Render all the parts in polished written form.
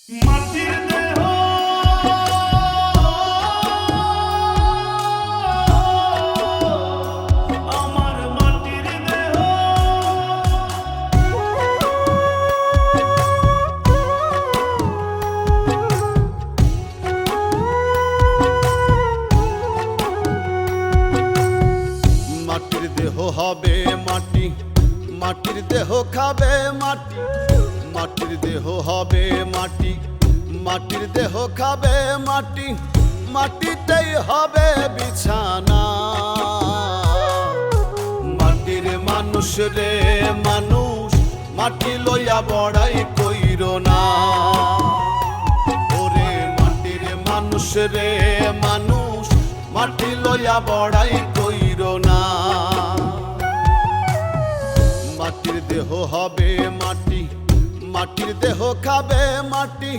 মাটির দেহ আমার মাটির দেহ মাটির দেহ হবে মাটি, মাটির দেহ খাবে মাটি, মাটির দেহ হবে মাটি, মাটির দেহ খাবে মাটি, মাটিতেই হবে বিছানা। মাটির মানুষ রে মানুষ, মাটি লইয়া বড়াই কইরো না। ওরে মাটির মানুষ রে মানুষ, মাটি লইয়া বড়াই কইরো না। মাটির দেহ হবে মাটি, মাটির দেহ খাবে মাটি,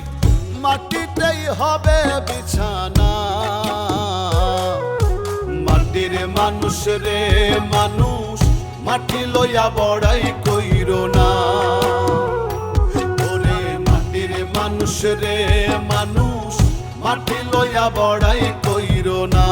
মাটিতেই হবে বিছানা। মাটির মানুষ রে মানুষ, মাটি লইয়া বড়াই কইরো না। ওরে মাটির মানুষ রে মানুষ, মাটি লইয়া বড়াই কইরো না।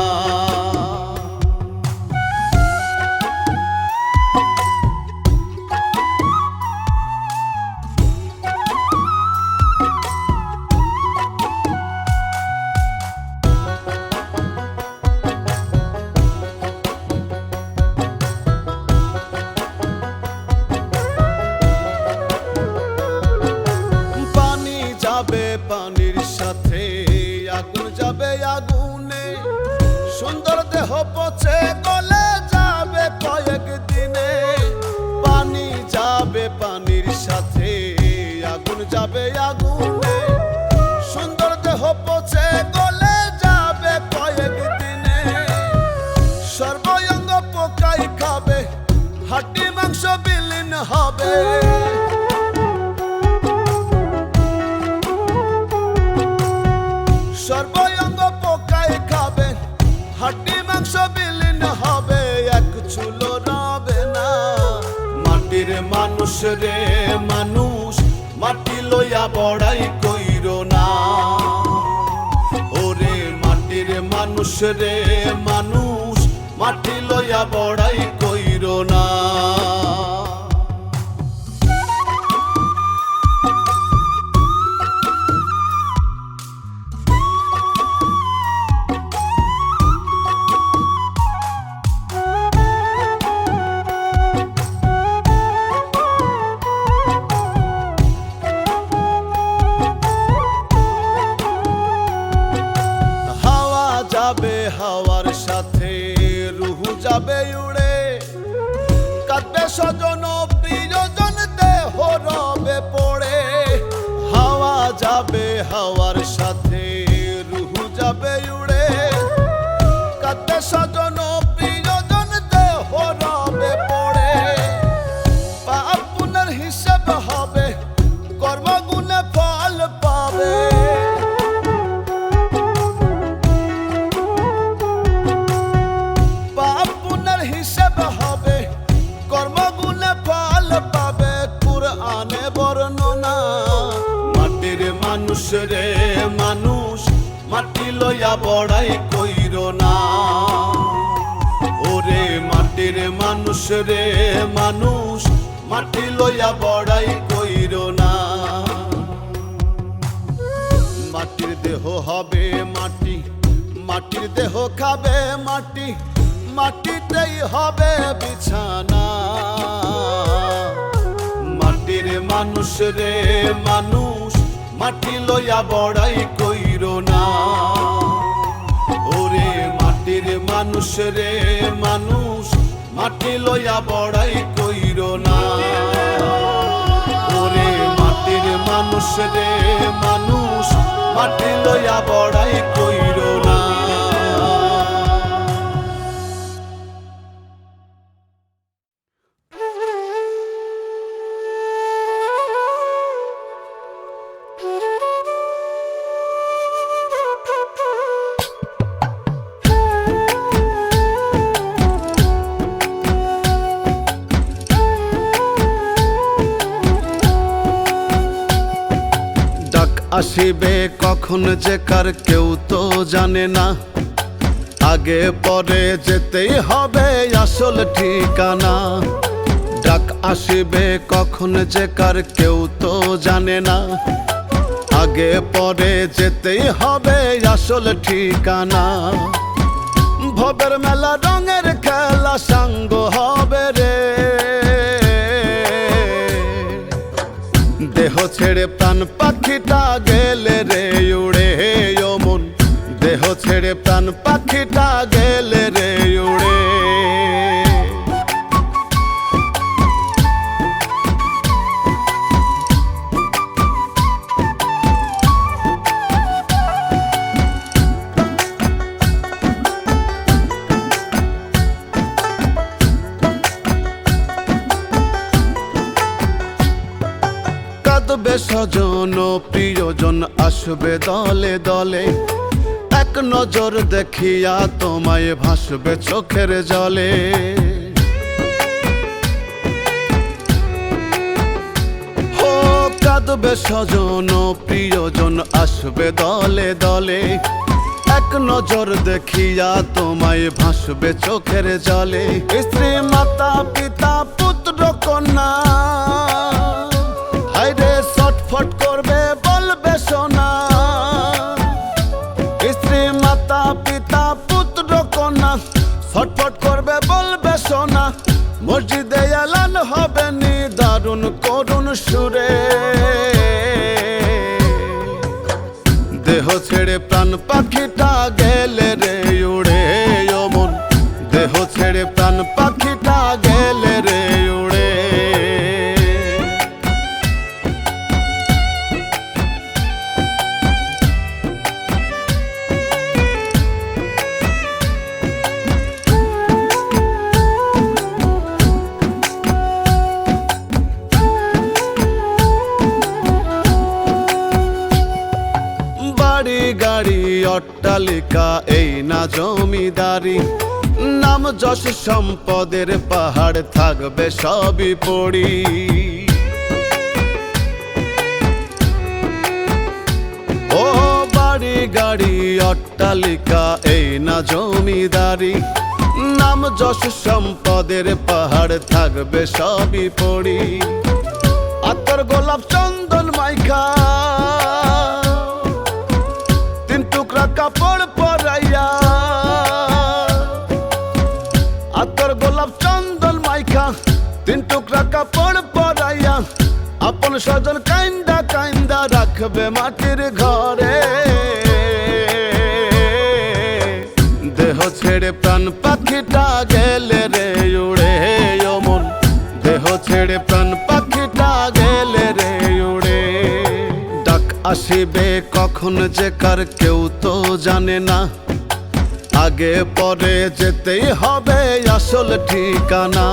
পানি যাবে পানির সাথে, আগুন যাবে আগুনে, সুন্দর দেহ পচে গলে যাবে কয়েক দিনে। পানি যাবে পানির সাথে, আগুন যাবে আগুনে, সুন্দর দেহ পচে গলে যাবে কয়েক দিনে। সর্বঙ্গ পোকাই খাবে, হাড্ডি মাংস বিলীন হবে। সর্বঙ্গ পোকায় খাবে, হাড্ডি মাংস বিলীন হবে, এক চুলো রবে না। মাটির মানুষ রে মানুষ, মাটি লইয়া বড়াই কইরো না। ওরে মাটির মানুষ রে মানুষ, মাটি লইয়া বড়াই কইরো না। যাবে হাওয়ার সাথে, রুহু যাবে উড়ে, কাঁদবে স্বজন প্রিয়জন, দেহ রবে পড়ে। হাওয়া যাবে হাওয়ার সাথে, রুহু যাবে উড়ে, কাঁদবে স্বজন প্রিয়জন, দেহ রবে পড়ে। পাপ পুণ্যের হিসাব হবে, কর্মগুণে ফল পাবে। হিসাব হবে, কর্মগুণে ফল পাবে, কুরআনে বর্ণনা। মাটির মানুষ রে মানুষ, মাটি লইয়া বড়াই কইরো না। ওরে মাটির মানুষ রে মানুষ, মাটি লইয়া বড়াই কইরো না। মাটির দেহ হবে মাটি, মাটির দেহ খাবে মাটি, মাটিতেই হবে বিছানা। মাটির মানুষ রে মানুষ, মাটি লইয়া বড়াই কইরো না। ওরে মাটির মানুষ রে মানুষ, মাটি লইয়া বড়াই কইরো না। ওরে মাটির মানুষ রে মানুষ, মাটি লইয়া বড়াই কইরো না। ডাক আসিবে কখন যে কার কেউ তো জানে না, আগে পরে যেতেই হবে আসল ঠিকানা। ডাক আসিবে কখন যে কার কেউ তো জানে না, আগে পরে যেতেই হবে আসল ঠিকানা। ভবের মেলা রঙের খেলা সাঙ্গ হবে রে, দেহ ছেড়ে প্রাণ পাখিটা গেলে রে উড়ে ও মন, দেহ ছেড়ে প্রাণ পাখিটা গেলে রে উড়ে। কাঁদবে স্বজন প্রিয়জন আসবে দলে দলে, এক নজর দেখিয়া তোমায় ভাসবে চোখের জলে। ও কাঁদবে স্বজন প্রিয়জন আসবে দলে দলে, এক নজর দেখিয়া তোমায় ভাসবে চোখের জলে। স্ত্রী মাতা পিতা পুত্র কন্যা হায়রে ছটফট করবে বলবে সোনা। স্ত্রী মাতা পিতা পুত্র কন্যা ছটফট করবে বলবে সোনা। মসজিদে এলান হবে নি দারুণ করুণ সুরে, দেহ ছেড়ে প্রাণ পাখিটা গেলে রে উড়ে ও মন, দেহ ছেড়ে প্রাণ পাখিটা গেলে রে উড়ে। বাড়ি গাড়ি অট্টালিকা এই না জমিদারি, নাম যশ সম্পদের পাহাড় থাকবে সবই পড়ি। ও বাড়ি গাড়ি অট্টালিকা এই না জমিদারি, নাম যশ সম্পদের পাহাড় থাকবে সবই পড়ি। আতর গোলাপ চন্দন মাইখা তিন টুকরা কাপড় পরাইয়া, আতর গোলাপ চন্দন মাইখা তিন টুকরা কাপড় পরাইয়া, আপন স্বজন কাইন্দা কাইন্দা রাখবে মাটির ঘরে। দেহ ছেড়ে প্রাণ পাখিটা গেলে রে উড়ে ও মন, দেহ ছেড়ে প্রাণ পাখিটা গেলে রে উড়ে। ডাক আসিবে কখন যে কার কেউ তো জানে না, আগে পরে যেতেই হবে আসল ঠিকানা।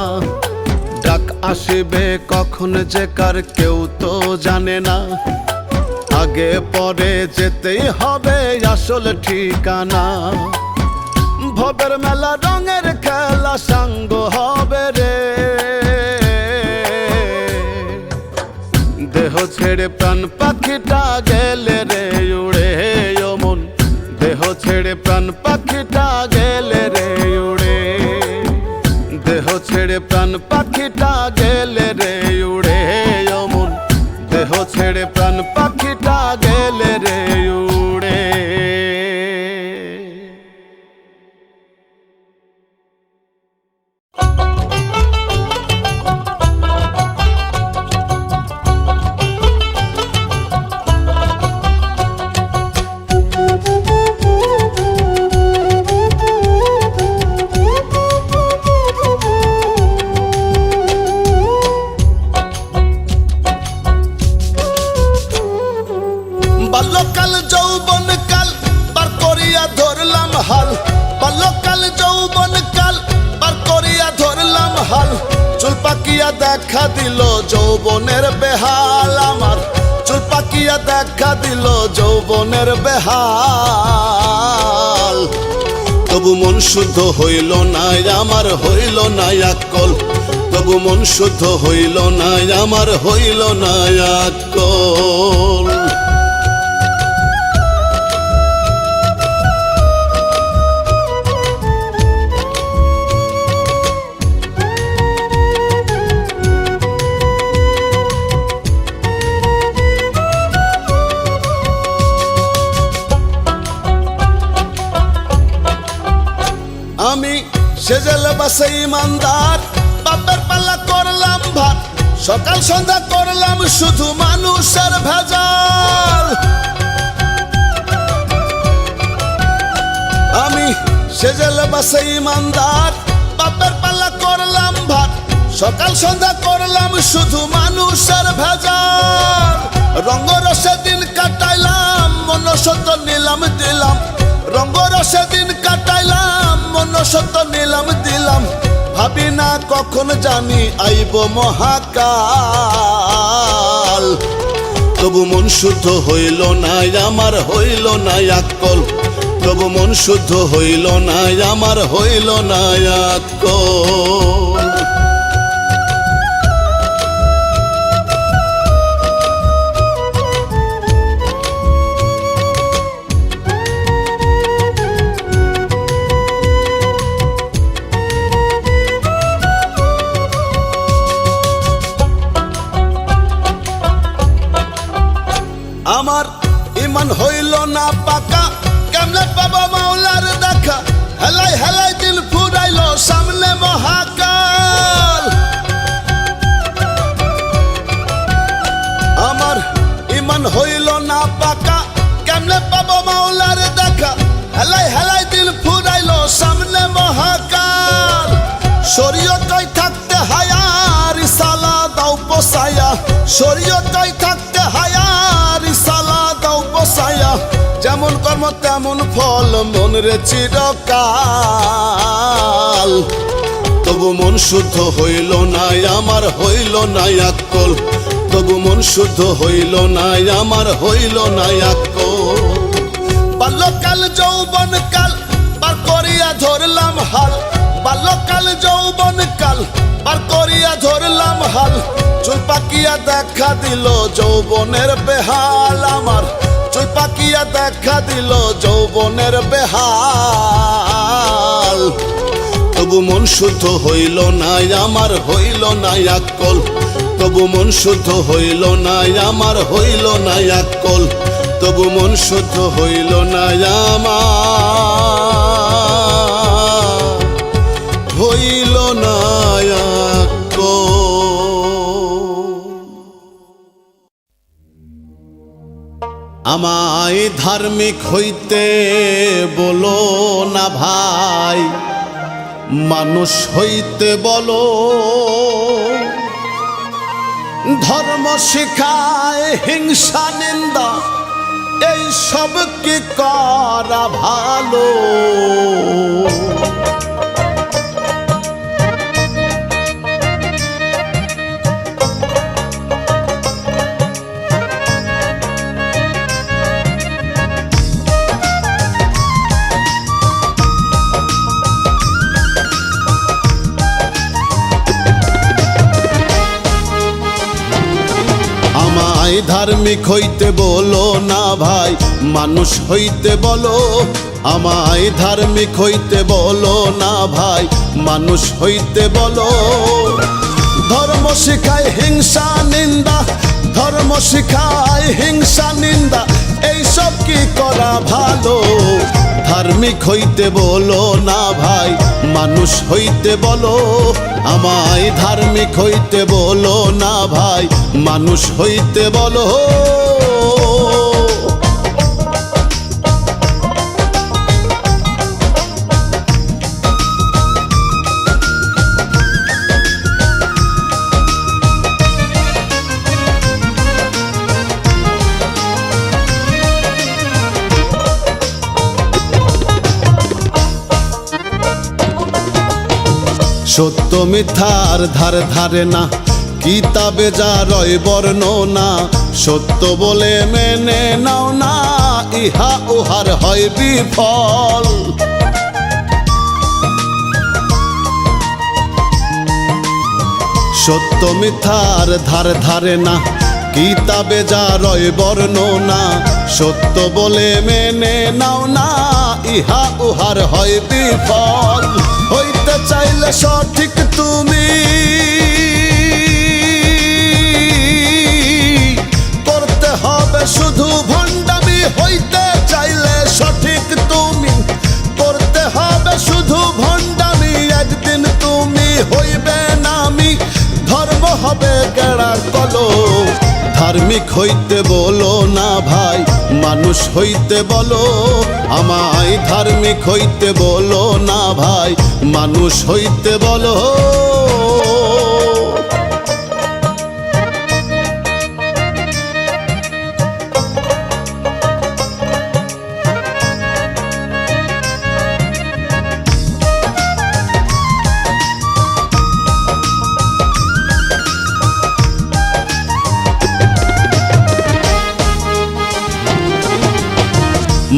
ডাক আসিবে কখন যে কার কেউ তো জানে না, আগে পরে যেতেই হবে আসল ঠিকানা। ভবের মেলা রঙের খেলা সাঙ্গ হবে রে, দেহ ছেড়ে প্রাণ পাখিটা গেলে রে উড়ে ও মন, দেহ ছেড়ে প্রাণ পাখিটা গেলে রে উড়ে। দেহ ছেড়ে প্রাণ পাখিটা গেলে রে উড়ে ও মন, দেহ ছেড়ে প্রাণ পাখিটা গেলে রে উড়ে। বাল্যকাল যৌবন কাল পার করিয়া ধরলাম হাল, বাল্যকাল যৌবন কাল পার করিয়া ধরলাম হাল। চুল পাকিয়া দেখা দিল যৌবনের বেহাল আমার, চুল পাকিয়া দেখা দিল যৌবনের বেহাল। তবু মন শুদ্ধ হইল না আমার, হইল না আকল। তবু মন শুদ্ধ হইল না আমার, হইল না আকল। সেজেল বাসে ইমানদার, বাপের পাল্লা করলাম ভাত, সকাল সন্ধ্যা করলাম শুধু মানুষের ভেজাল। আমি সেজেল বাসে ইমানদার, বাপের পাল্লা করলাম ভাত, সকাল সন্ধ্যা করলাম শুধু মানুষের ভেজাল। রঙ্গরসে দিন কাটাইলাম, মনসত নিলাম দিলাম, রঙ্গরসে দিন কাটাইলাম, মনসত নিলাম দিলাম। ভাবি না কখন জানি আইব মহাকাল, তবু মন শুদ্ধ হইল না আমার, হইল না আকল, তবু মন শুদ্ধ হইল না আমার, হইল না আকল। আমার ইমান হইল না পাকা, কেমনে পাবো মাওলার দেখা, হেলাই হেলাই দিল ফুরাইল সামনে মহাকাল। আমার ইমান হইল না পাকা, কেমনে পাবো মাওলার দেখা, হেলাই হেলাই দিল ফুরাইল সামনে মহাকাল। শরীয়তই থাকতে হায়া, রিসালা দাও পোসায়া, শরীয়তই থাকতে হায়া, রিসালা দাও পোসায়া। যেমন কর্ম তেমন ফল মন রে চিরকাল, তবু মন শুদ্ধ হইল না আমার, হইল না আকল, তবু মন শুদ্ধ হইল না আমার, হইল না আকল। বাল্যকাল যৌবন কাল পার করিয়া ধরলাম হাল, বাল্যকাল যৌবন কাল পার করিয়া ধরলাম হাল। চুল পাকিয়া দেখা দিল যৌবনের বেহাল আমার, চুল পাকিয়া দেখা দিল যৌবনের বেহাল। তবু মন শুদ্ধ হইল না আমার, হইল না আকল, তবু মন শুদ্ধ হইল না আমার, হইল না আকল, তবু মন শুদ্ধ হইল না আমার, হইল না আকল। আমায় ধার্মিক হইতে বলো না ভাই, মানুষ হইতে বলো। ধর্ম শিখায় হিংসা নিন্দা, এই সব কি করা ভালো? ধার্মিক হইতে বলো না ভাই, মানুষ হইতে বলো। আমায় ধার্মিক হইতে বলো না ভাই, মানুষ হইতে বলো। ধর্ম শিখায় হিংসা নিন্দা, ধর্ম শিখায় হিংসা নিন্দা, এইসব কি করা ভালো? ধার্মিক হইতে বলো না ভাই, মানুষ হইতে বলো। আমায় ধার্মিক হইতে বলো না ভাই, মানুষ হইতে বলো। সত্য মিথ্যার ধার ধারে না, কিতাবে যা রয় বর্ণনা। সত্য বলে মেনে নাও না, ইহা উহার হয় বিফল। সত্য মিথ্যার ধার ধারে না, কিতাবে যা রয় বর্ণনা। সত্য বলে মেনে নাও না, ইহা উহার হয় বিফল। হইতে চাইলে সঠিক তুমি, করতে হবে শুধু ভণ্ডামি। হইতে চাইলে সঠিক তুমি, করতে হবে শুধু ভণ্ডামি। এক হইতে বলো না ভাই, মানুষ হইতে বলো। আমায় ধার্মিক হইতে বলো না ভাই, মানুষ হইতে বলো।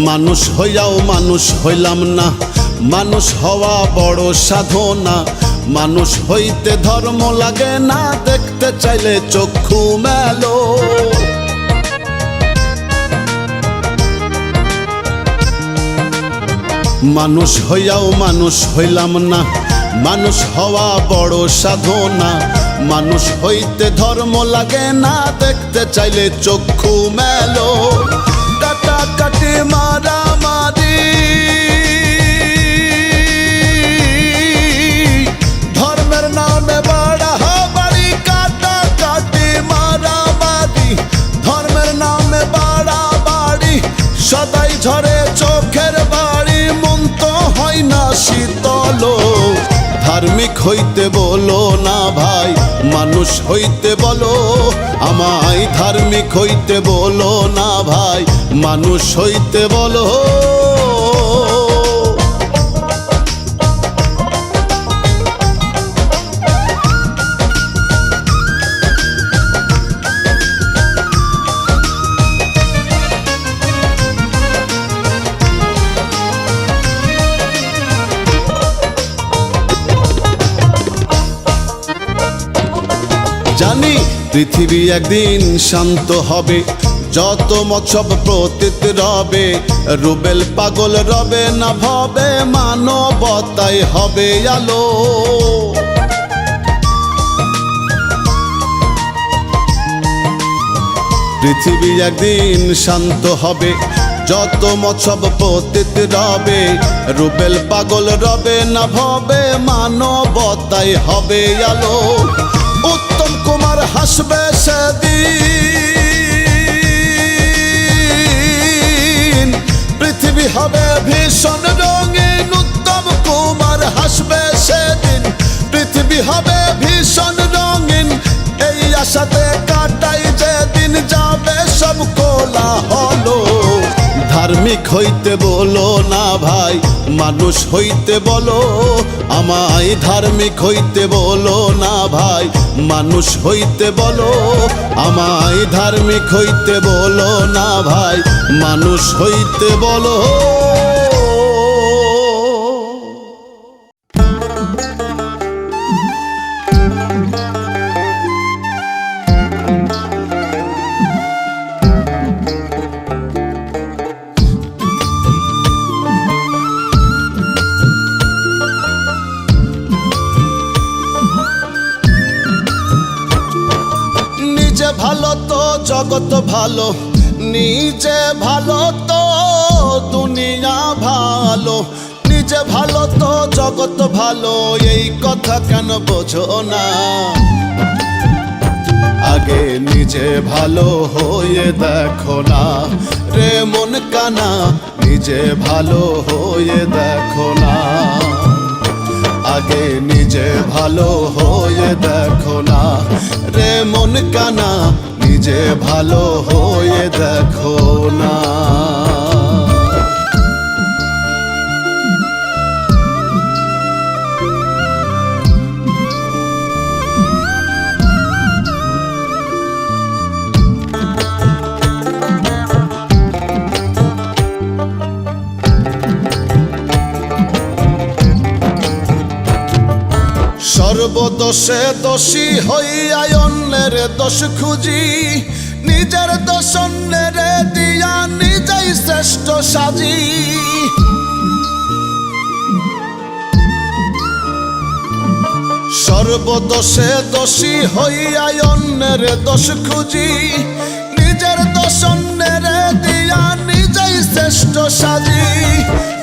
মানুষ হইয়াও মানুষ হইলাম না, মানুষ হওয়া বড় সাধনা। মানুষ হইতে ধর্ম লাগে না, দেখতে চাইলে চক্ষু মেলো। মানুষ হইয়াও মানুষ হইলাম না, মানুষ হওয়া বড় সাধনা। মানুষ হইতে ধর্ম লাগে না, দেখতে চাইলে চক্ষু মেলো। কাটাকাটি মারামারি ধর্মের নামে বাড়াবাড়ি, কাটাকাটি মারামারি ধর্মের নামে বাড়াবাড়ি। সদাই ঝরে চোখের বাড়ি, মন তো হয় না শীতল। ধার্মিক হইতে বলো না ভাই, মানুষ হইতে বলো। আমায় ধার্মিক হইতে বলো না ভাই, মানুষ হইতে বলো। জানি পৃথিবী একদিন শান্ত হবে, যত মৎসব প্রতীত রবে। রুবেল পাগল রবে না ভবে, মানবতায় হবে আলো। পৃথিবী একদিন শান্ত হবে, যত মৎসব প্রতীত রবে। রুবেল পাগল রবে না ভবে, মানবতায় হবে আলো। উত্তম কুমার হাসবে সেদিন, পৃথিবী হবে ভীষণ রঙিন। উত্তম কুমার হাসবে সেদিন, পৃথিবী হবে ভীষণ রঙিন। এই আশাতে কাটাই যেদিন, যাবে সব কোলাহল। ধার্মিক হইতে বলো না ভাই, মানুষ হইতে বলো। আমায় ধার্মিক হইতে বলো না ভাই, মানুষ হইতে বলো। আমায় ধার্মিক হইতে বলো না ভাই, মানুষ হইতে বলো। ভালো তো জগৎ ভালো, নিজে ভালো তো দুনিয়া ভালো। নিজে ভালো তো জগৎ ভালো, এই কথা কেন বোঝো না? আগে নিজে ভালো হয়ে দেখো না রে মন কানা, নিজে ভালো হয়ে দেখো না। আগে নিজে ভালো হয়ে দেখো না রে মন কানা, নিজে ভালো হয়ে দেখো না। সর্বদোষে দোষী হইয়া অন্যের দোষ খুঁজি, নিজের দোষ অন্যের দিয়া নিজেই শ্রেষ্ঠ সাজি। সর্বদোষে দোষী হইয়া অন্যের দোষ খুঁজি, নিজের দোষ অন্যের দিয়া নিজেই শ্রেষ্ঠ সাজি।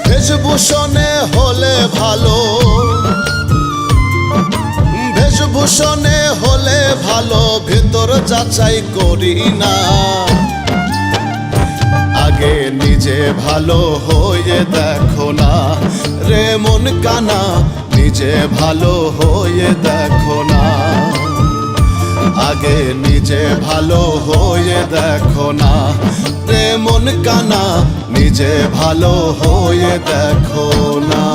বেশভূষণে হলে ভালো, ইমোশনে হলে ভালো, ভেতর যাচাই করি না। আগে নিজে ভালো হয়ে দেখো না রে মন কানা, নিজে ভালো হয়ে দেখো না। আগে নিজে ভালো হয়ে দেখো না রে মন কানা, নিজে ভালো হয়ে দেখো না।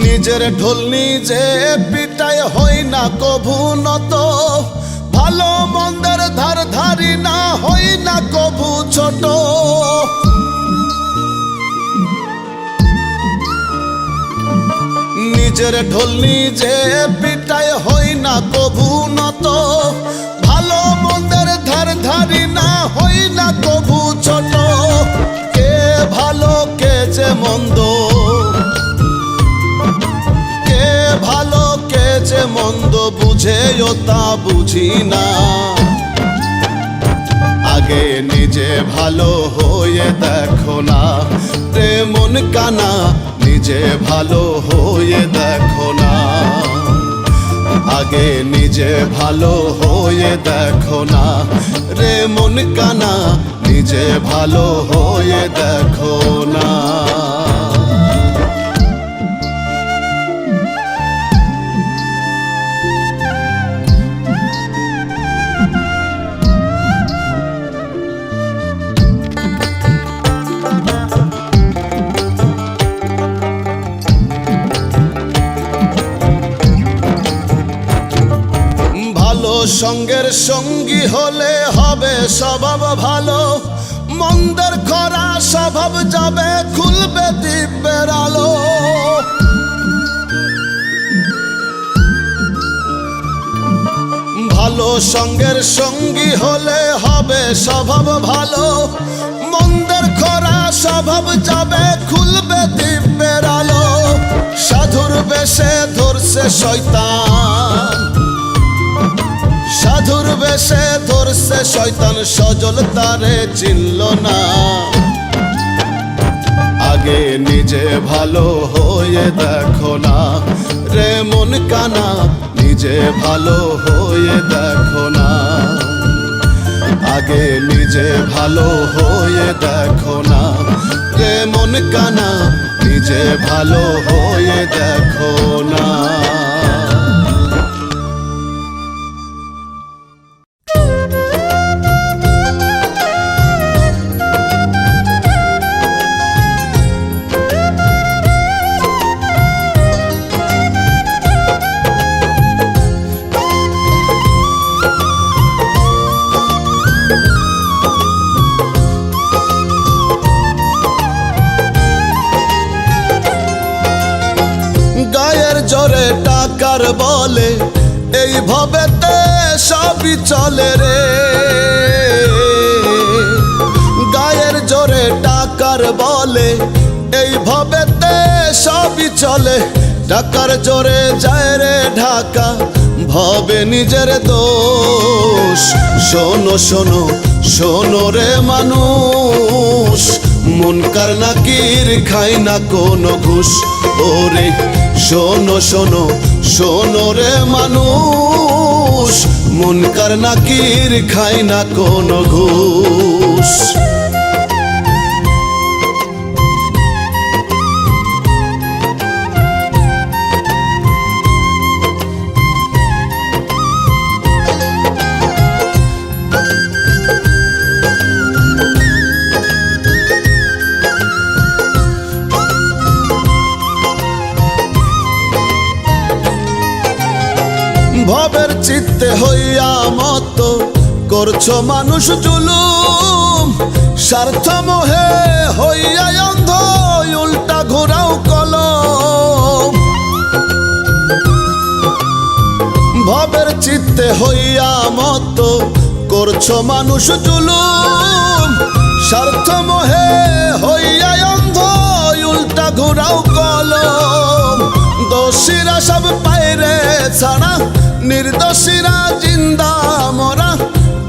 নিজের ঢোল নিজে পিটায় হই না কভু নত, ভালো মন্দের ধার ধারি না হই না কভু ছোট। নিজের ঢোল নিজে পিটায় হই না কভু নত, ভালো মন্দের ধার ধারি না হই না কভু ছোট। কে ভালো কে যে মন্দ, ভালো কে যে মন্দ বুঝেও তা বুঝি না। আগে নিজে ভালো হয়ে দেখো না রে মন কানা, নিজে ভালো হয়ে দেখো না। আগে নিজে ভালো হয়ে দেখো না রে মন কানা, নিজে ভালো হয়ে দেখো না। সঙ্গের সঙ্গী হলে হবে স্বভাব ভালো, মন্দের খরা স্বভাব যাবে খুলবে দিব্যের আলো। ভালো সঙ্গের সঙ্গী হলে হবে স্বভাব ভালো, মন্দের খরা স্বভাব যাবে খুলবে দিব্যের আলো। সাধুর বেশে ধরছে শয়তান, সাধুর বেশে ধরছে শয়তান, সজল তারে চিনল না। আগে নিজে ভালো হয়ে দেখো না রে মন কানা, নিজে ভালো হয়ে দেখো না। আগে নিজে ভালো হয়ে দেখো না রে মন কানা, নিজে ভালো হয়ে দেখো না। জোরে টাকার বলে এই ভবেতে সবই চলে রে, গায়ের জোরে টাকার বলে এই ভবেতে সবই চলে। টাকার জোরে যায় রে ঢাকা, ভবে নিজের দোষ। শোনো শোনো শোনো রে মানুষ, মুনকার নাকির খাই না কোনো ঘুষ। ওরে শোনো শোনো শোনো রে মানুষ, মুনকার নাকির খাই না কোনো ঘুষ। ভবের চিত্তে হইয়া মত করছো মানুষ জুলুম, স্বার্থ মোহে হইয়া অন্ধ উল্টা ঘোরাও কলম। ভবের চিত্তে হইয়া মত করছো মানুষ জুলুম, স্বার্থ মোহে হইয়া অন্ধ ঘোরাও কলম, দোষীরা সব পায়রে ছাড়া, নির্দোষীরা জিন্দা মরা।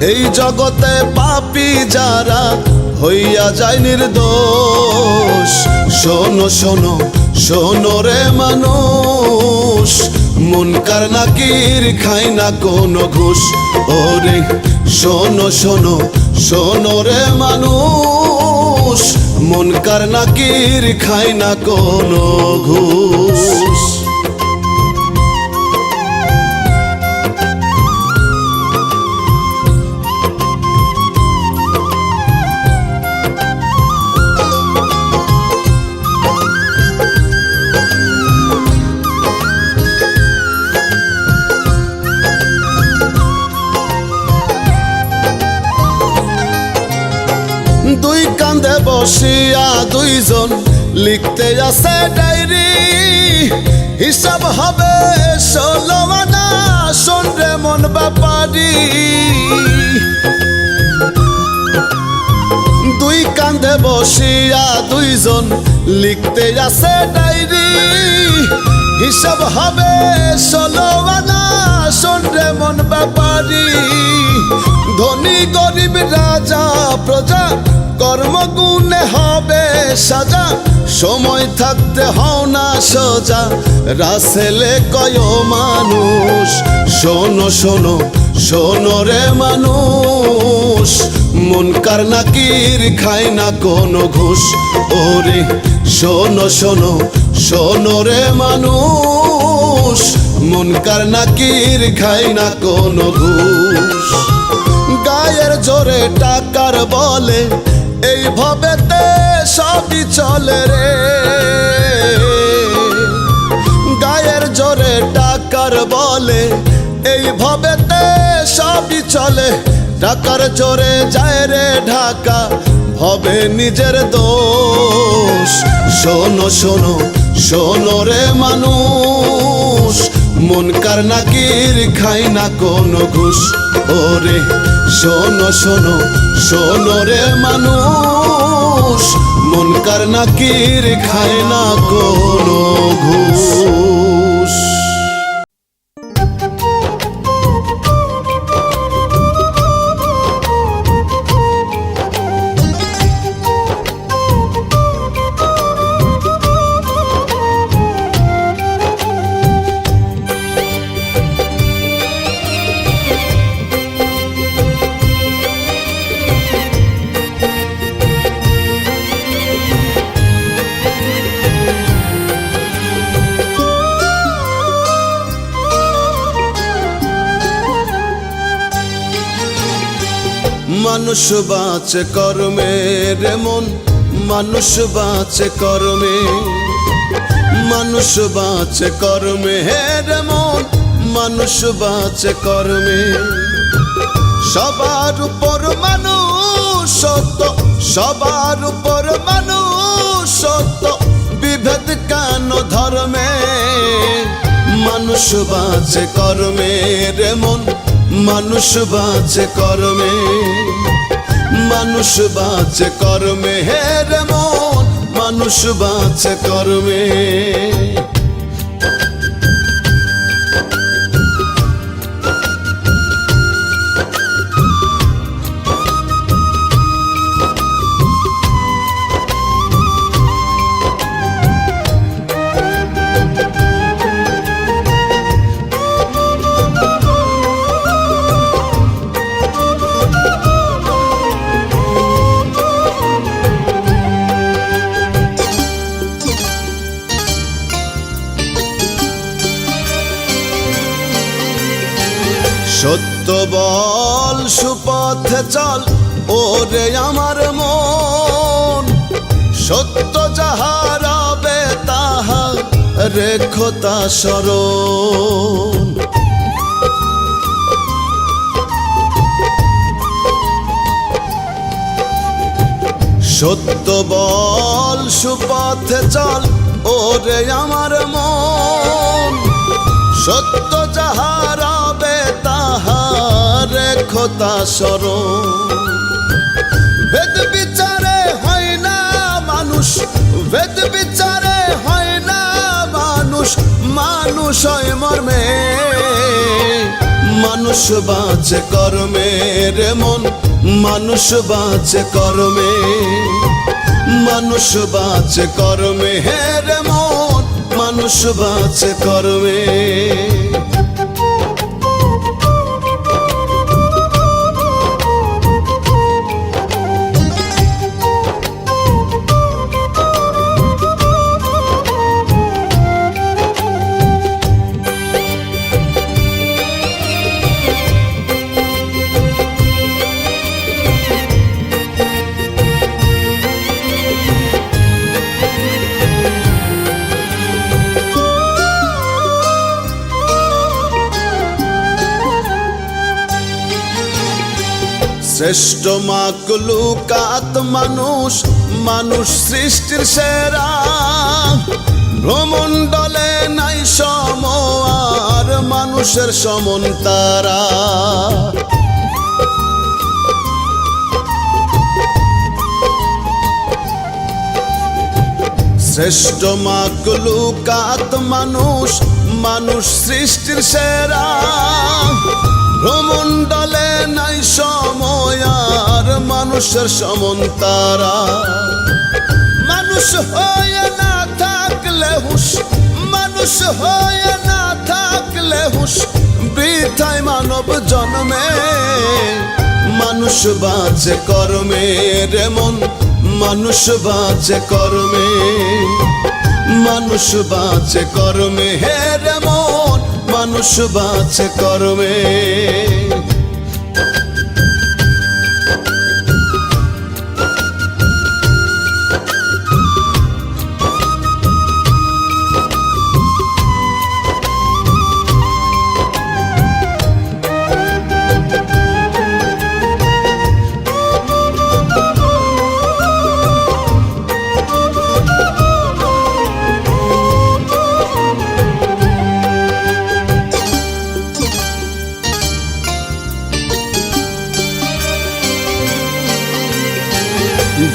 এই জগতে পাপী যারা হইয়া যায় নির্দোষ। শোনো শোনো শোনো রে মানুষ, মুনকার নাকির খাই না কোনো ঘুষ। ওরে শোনো শোনো শোনো রে মানুষ, মুনকার নাকির খাই না কোনো ঘুষ। দুই কান্দে বসিয়া দুইজন লিখতে আছে ডায়েরি, হিসাব হবে 16 আনা, শোন রে মন ব্যাপারি। দুই কান্দে বসিয়া দুইজন লিখতে আছে ডায়েরি, হিসাব হবে 16 আনা, শোন রে মন ব্যাপারি। ধনী গরিব রাজা প্রজা কর্মগুণে হবে সাজা, সময় থাকতে হও না সোজা, রাসেলে কয় মানুষ। শোনো শোনো শোনো রে মানুষ, মুনকার নাকির খায় না কোনো ঘুষ। ওরে শোনো শোনো শোনো রে মানুষ, মুনকার নাকির খায় না কোনো ঘুষ। গায়ের জোরে টাকার বলে এই ভবেতে সবই চলে রে, গায়ের জোরে টাকার বলে এই ভবেতে সবই চলে। টাকার জোরে যায় রে ঢাকা, হবে নিজের দোষ। শোনো শোনো শোনো রে মানুষ, মুনকার নাকির খাই না কোনো ঘুষ। ওরে শোনো শোনো শোনো রে মানুষ, মুনকার নাকির খায় না কোনো ঘুষ। মানুষ বাঁচে কর্মে রে মন, মানুষ বাঁচে কর্মে, মানুষ বাঁচে কর্মে রে মন, মানুষ বাঁচে কর্মে। সবার উপর মানুষ সত্য, সবার উপর মানুষ সত্য, বিভেদ কেন ধর্মে। মানুষ বাঁচে কর্মে রে মন, মানুষ বাঁচে কর্মে, মানুষ বাঁচে কর্মে রে মন, মানুষ বাঁচে কর্মে। সত্য বল সুপথে চল ওরে আমার মন, সত্য যাহা রবে তাহা রেখো তা স্মরণ। সত্য বল সুপথে চল ওরে আমার মন, সত্য যাহা রবে তাহা রেখো তা স্মরণ। ভেদ বিচারে হয় না মানুষ, ভেদ বিচারে মানুষ হয় মর্মে, মানুষ বাঁচে কর্মে রে মন, মানুষ বাঁচে কর্মে, মানুষ বাঁচে কর্মে রে মন, মানুষ বাঁচে কর্মে। শ্রেষ্ঠ মাকলুকাত মানুষ, মানুষ সৃষ্টির সেরা, ভ্রমণ্ডলে নাই সম আর মানুষের সমন তারা। শ্রেষ্ঠ মাকলুকাত মানুষ, মানুষ সৃষ্টির সেরা, ভ্রমণ্ডলে নাই সময় আর মানুষের সমন তারা। মানুষ হয়ে না থাকলে হুশ, মানুষ হয়ে না থাকলে হুশ, বৃথায় মানব জন্মে। মানুষ বাঁচে কর্মে রে মন, মানুষ বাঁচে কর্মে, মানুষ বাঁচে কর্মে হে রে মন, মানুষ বাঁচে কর্মে।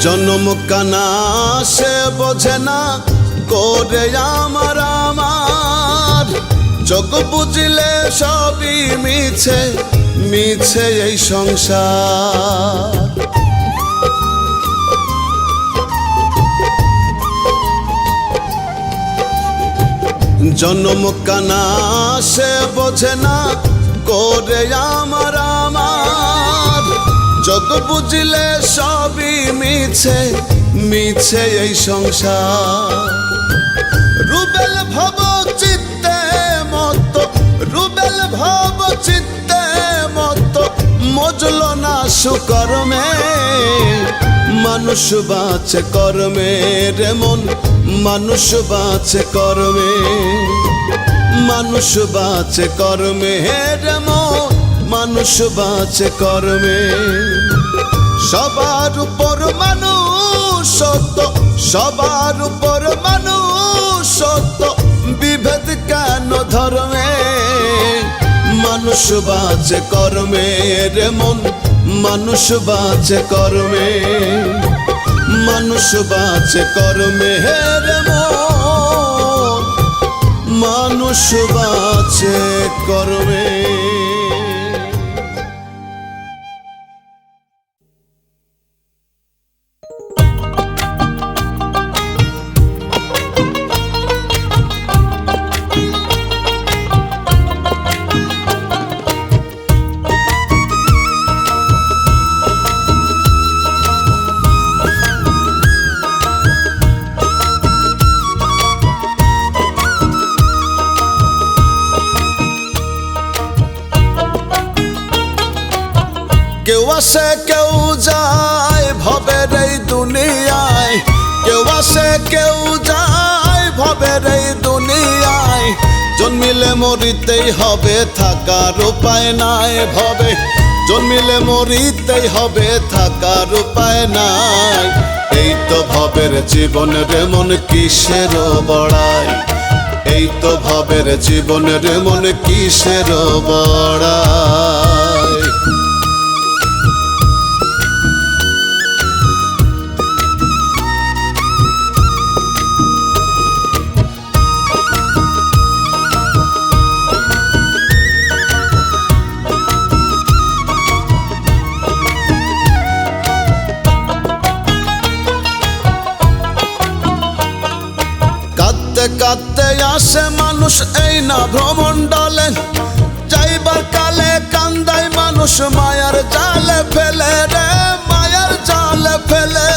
জনম কানা সে বোঝে না করে আমার আমার, চোখ বুঝিলে সবই মিছে, মিছে এই সংসার। জনম কানা সে বোঝে না করে আমার আমার, চোখ বুঝিলে সবই মিছে, মিছে এই সংসার। রুবেল ভব চিত্তে মত, রুবেল ভব চিত্তে মত, মজল না সুকর্মে। মানুষ বাঁচে কর্মে রে মন, মানুষ বাঁচে কর্মে, মানুষ বাঁচে কর্মে রে মন, মানুষ বাঁচে কর্মে। সবার উপর মানুষ সত্য, সবার উপর মানুষ সত্য, বিভেদ কেন ধর্মে। মানুষ বাঁচে কর্মে রে মন, মানুষ বাঁচে কর্মে, মানুষ বাঁচে কর্মে রে মন, মানুষ বাঁচে কর্মে। কেউ আসে কেউ যায় ভবের এই দুনিয়ায়, কেউ আসে কেউ যায় ভবের এই দুনিয়ায়। জন্মিলে মরিতেই হবে, থাকার উপায় নাই ভবে, জন্মিলে মরিতেই হবে, থাকার উপায় নাই। এই তো ভবের জীবন রে মন, কিসের বড়াই, এই তো ভবের জীবন রে মন, কিসের বড়াই। আসে মানুষ এই না ভ্রমণ্ডলে, যাইবার কালে কান্দায় মানুষ মায়ার জালে ফেলে রে, মায়ার জালে ফেলে।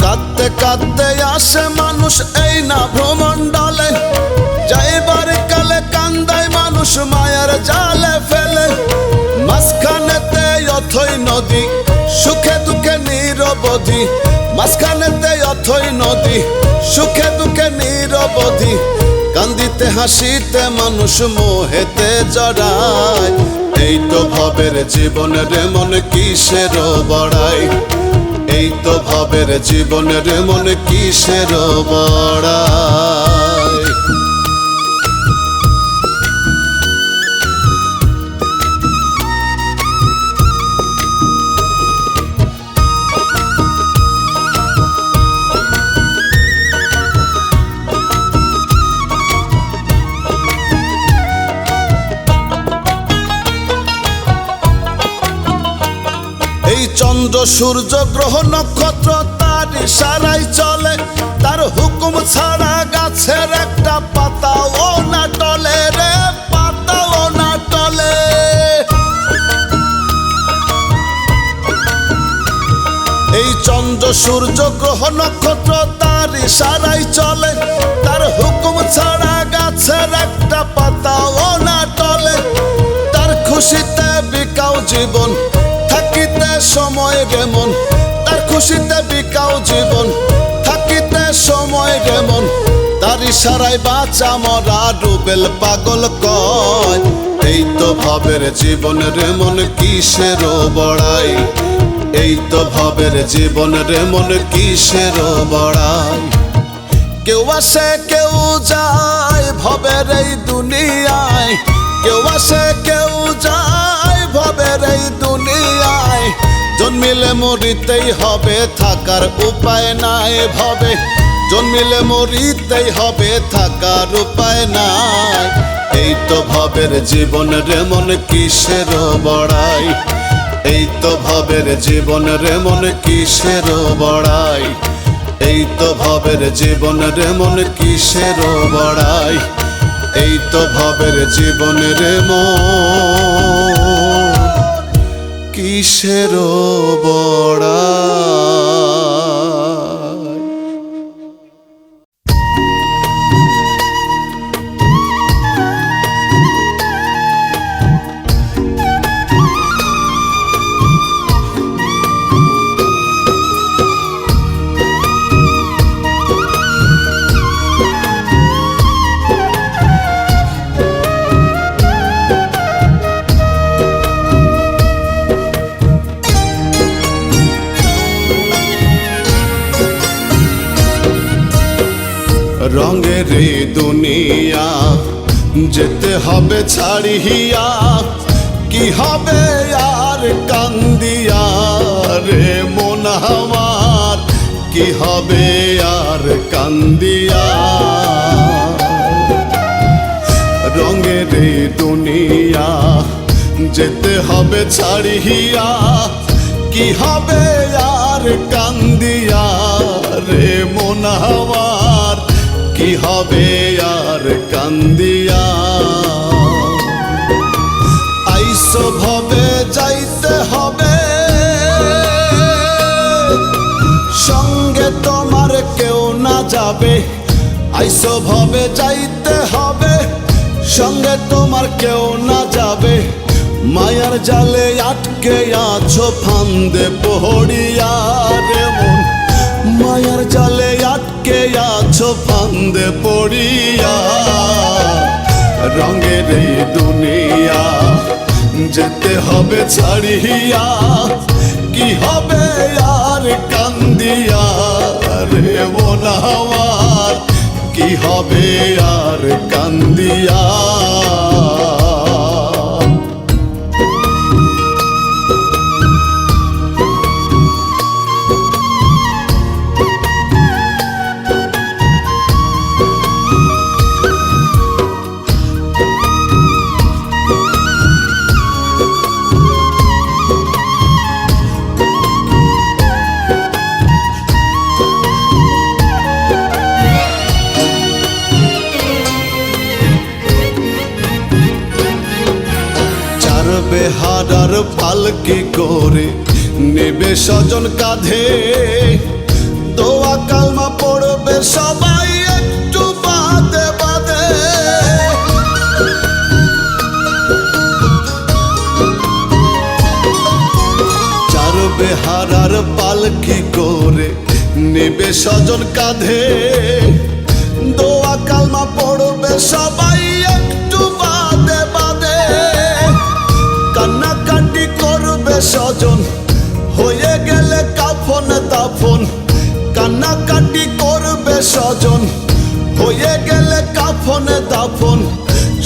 কাঁদতে কাঁদতে আসে মানুষ এই না ভ্রমণ্ডলে, যাইবার কালে কান্দায় মানুষ মায়ার জালে ফেলে। মাঝখানেতে অথই নদী, সুখে দুঃখে নিরবধি, মাঝখানেতে অথই নদী, সুখে দুঃখে নিরবধি। কান্দিতে হাসিতে মানুষ মোহেতে জড়ায়, এই তো ভবের জীবনের মন কিসের বড়াই, এই তো ভবের জীবনের মন কিসের বড়াই। এই চন্দ্র সূর্য গ্রহ নক্ষত্র তার ইশারায় চলে, তার হুকুম ছাড়া গাছের একটা পাতাও না টলে রে, পাতাও না টলে। এই চন্দ্র সূর্য গ্রহ নক্ষত্র তার ইশারায় চলে, তার হুকুম ছাড়া গাছের একটা পাতাও না টলে। তার খুশিতে বিকাও জীবন, থাকিতে সময় রেমন, তার খুশিতে বিকাও জীবন, থাকিতে সময় রেমন। তার ইশারায় বাঁচা মরা রুবেল পাগল কয়, এই তো ভবের জীবনের মন কিসের বড়াই, এই তো ভবের জীবনের মন কিসের বড়াই। কেউ আসে কেউ যায় ভবের এই দুনিয়ায়, কেউ আসে কেউ যায় ভবের এই দুনিয়ায়। জন্মিলে মরিতেই হবে, থাকার উপায় নাই ভবে, জন্মিলে মরিতেই হবে, থাকার উপায় নাই। এই তো ভবের জীবনের মন কিসের বড়াই, এই তো ভবের জীবনের মন কিসের বড়াই, এই তো ভবের জীবনের মন কিসের বড়াই, এই তো ভবের জীবনের মন কিসের বড়াই। রঙের এই দুনিয়া যেতে হবে ছাড়িয়া, কি হবে আর কান্দিয়া রে মন আমার, কি হবে আর কান্দিয়া। রঙের এই দুনিয়া যেতে হবে ছাড়িয়া, কি হবে আর কান্দিয়া রে মন আমার, কি হবে আর কান্দিয়া। আইসো ভবে যাইতে হবে, সঙ্গে তোমার কেউ না যাবে। আইসো ভবে যাইতে হবে, সঙ্গে তোমার কেউ না যাবে। মায়ার জালে আটকে আছো ফান্দে পড়িয়া রে মন, মায়ার জালে আটকে আছো ফান্দে পড়িয়া। রঙের এই দুনিয়া যেতে হবে ছাড়িয়া, কি হবে আর কান্দিয়া রে মন আমার, কি হবে আর কান্দিয়া। বেহারার পালকি করে নেবে স্বজন কাঁধে, দোয়া কালমা পড়বে সবাই একটু বাদে বাদে। চার বেহারার পালকি করে নেবে স্বজন কাঁধে, দোয়া কালমা পড়বে সবাই একটু বাদে বাদে। কান্নাকাটি করবে স্বজন হয়ে গেলে কাফন দাফন, কান্নাকাটি করবে স্বজন হয়ে গেলে কাফন দাফন।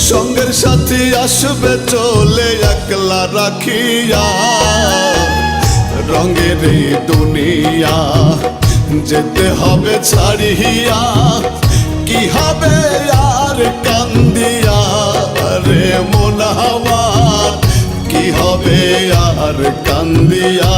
সঙ্গের সাথী আসবে চলে একলা রাখিয়া, রঙের এই দুনিয়া যেতে হবে ছাড়িয়া। কি হবে আর কান্দিয়া রে মন আমার, কি হবে আর কান্দিয়া।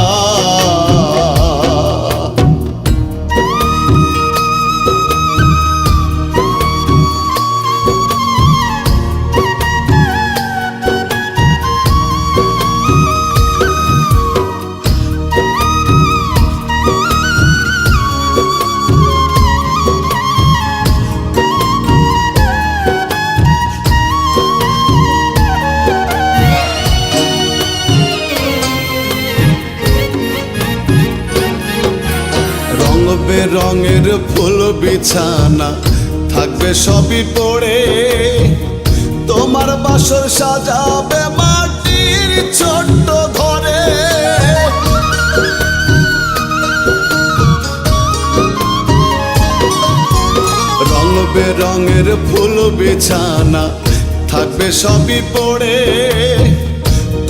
রঙের ফুল বিছানা থাকবে সবই পড়ে, তোমার বাসর সাজাবে মাটির ছোট্ট ঘরে। রং বেরঙের ফুল বিছানা থাকবে সবই পড়ে,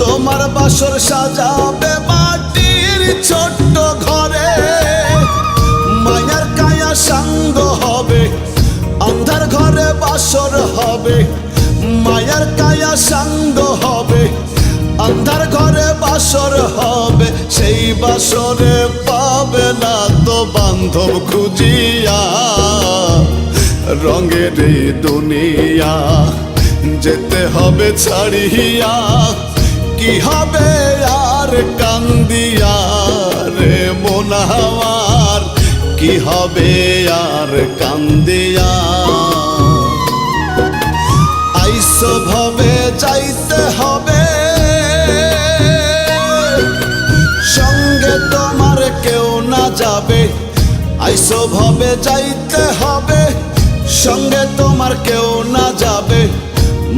তোমার বাসর সাজাবে মাটির ছোট্ট ঘরে। মায়ার কায়া সাঙ্গ হবে অন্ধার ঘরে বাসর হবে, মায়ার কায়া সাঙ্গ হবে অন্ধার ঘরে বাসর হবে। সেই বাসরে পাবে না তো বান্ধব খুঁজিয়া, রঙের এই দুনিয়া যেতে হবে ছাড়িয়া। কি হবে আর কান্দিয়া রে মন আমার, কি হবে আর কান্দিয়া। আইসো ভবে যাইতে হবে, সঙ্গে তোমার কেউ না যাবে। আইসো ভবে যাইতে হবে, সঙ্গে তোমার কেউ না যাবে।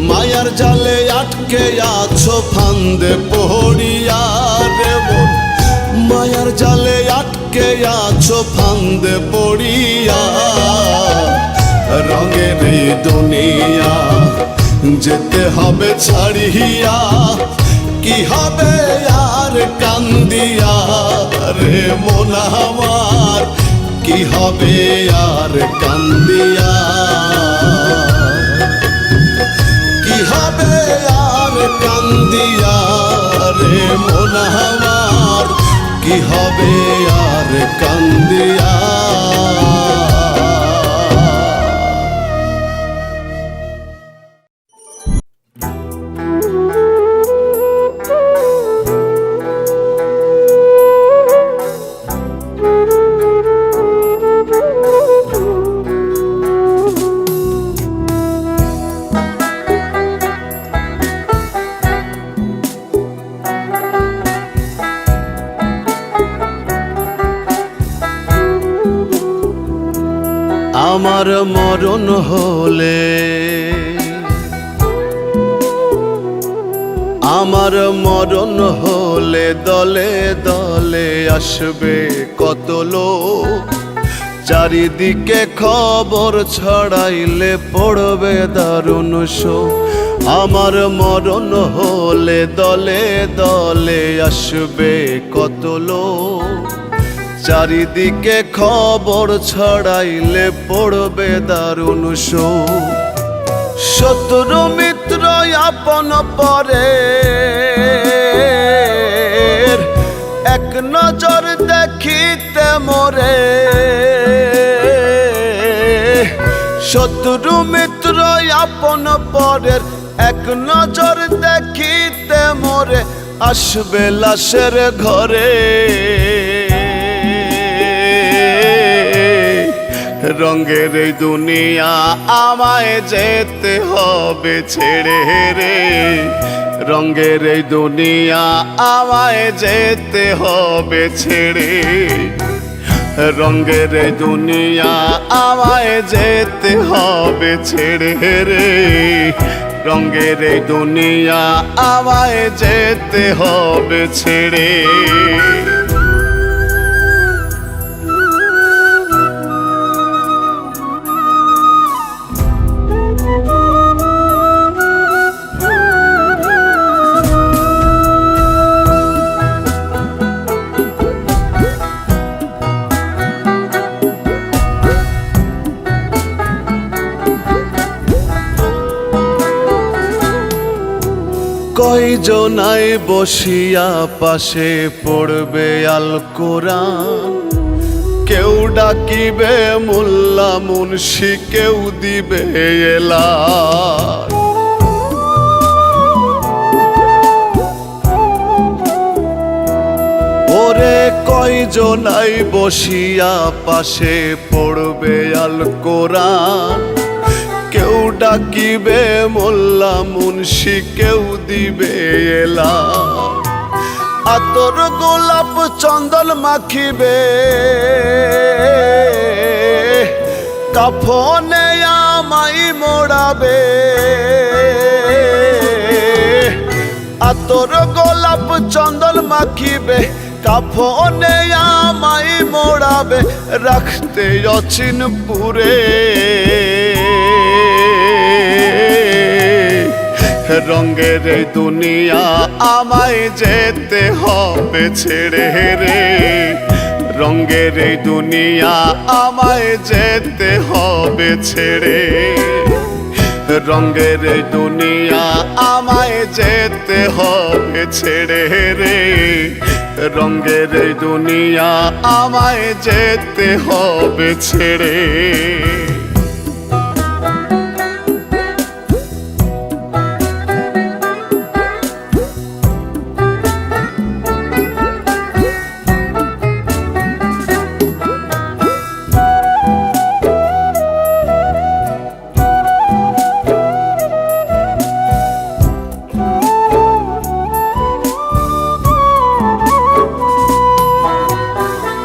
মায়ার জালে আটকে আছো ফান্দে পড়িয়া রে মন, মায়ার জালে আটকে আছো ফান্দে পড়িয়া। রঙের এই দুনিয়া যেতে হবে ছাড়িয়া। কি হবে আর কান্দিয়া রে মন আমার, কি হবে আর কান্দিয়া। কি হবে আর কান্দিয়া রে মন আমার, কি হবে আর কান্দিয়া। আমার মরণ হলে, আমার মরণ হলে দলে দলে আসবে কত লোক। চারিদিকে খবর ছড়াইলে পড়বে দারুণ শোক। আমার মরণ হলে দলে দলে আসবে কত লোক। চারিদিকে খবর ছড়াইলে পড়বে দারুণ শোক। শত্রু মিত্র আপন পরে এক নজর দেখিতে মোরে। শত্রু মিত্র আপন পরের এক নজর দেখিতে মোরে আসবে লাশের ঘরে। রঙের এই দুনিয়া আমায় যেতে হবে ছেড়ে রে, রঙের এই দুনিয়া আমায় যেতে হবে ছেড়ে, রঙের এই দুনিয়া আমায় যেতে হবে ছেড়ে রে, রঙের এই দুনিয়া আমায় যেতে হবে ছেড়ে। কয়জনাই বসিয়া পাশে পড়বে আল কোরআন, কেউ ডাকিবে মোল্লা মুন্সি, কেউ দিবে এলান। ওরে কয়জনাই বসিয়া পাশে পড়বে আল কোরআন, কেউ ডাকিবে মোল্লা মুন্সি, কেউ দিবে এলান। আতর গোলাপ চন্দন মাখিবে কাফনে আমাই মোড়াবে, আতর গোলাপ চন্দন মাখিবে কাফনে আমাই মোড়াবে, রাখতে অচিনপুরে। রঙের এই দুনিয়া আমায় যেতে হবে ছেড়ে রে, রঙের এই দুনিয়া আমায় যেতে হবে ছেড়ে, রঙের এই দুনিয়া আমায় যেতে হবে ছেড়ে রে, রঙের এই দুনিয়া আমায় যেতে হবে ছেড়ে।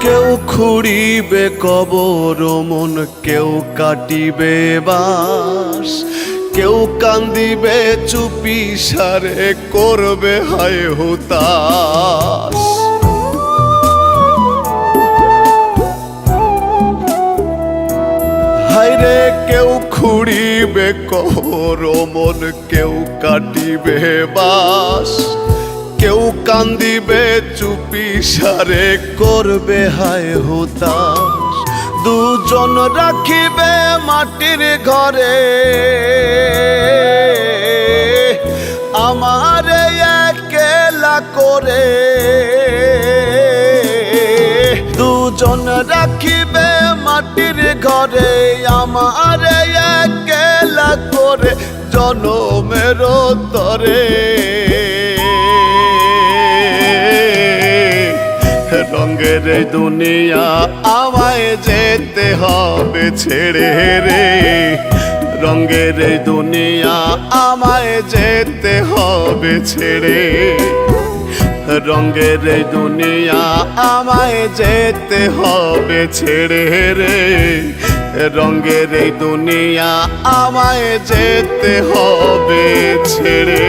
কেউ খুঁড়িবে কবর মন, কেউ কাটিবে বাস, কেউ কান্দিবে চুপি সারে করবে হায় হুতাশ। হায়রে কেউ খুঁড়িবে কবর মন, কেউ কাটিবে বাস, কেউ কান্দিবে চুপি সারে করবে হায় হুতাশ। দুজন রাখিবে মাটির ঘরে আমারে একলা করে, দুজন রাখিবে মাটির ঘরে আমারে একলা করে, জনমের তরে। রঙের এই দুনিয়া আমায় যেতে হবে ছেড়ে রে, রঙের এই দুনিয়া আমায় যেতে হবে ছেড়ে, রঙের এই দুনিয়া আমায় যেতে হবে ছেড়ে রে, রঙের এই দুনিয়া আমায় যেতে হবে ছেড়ে।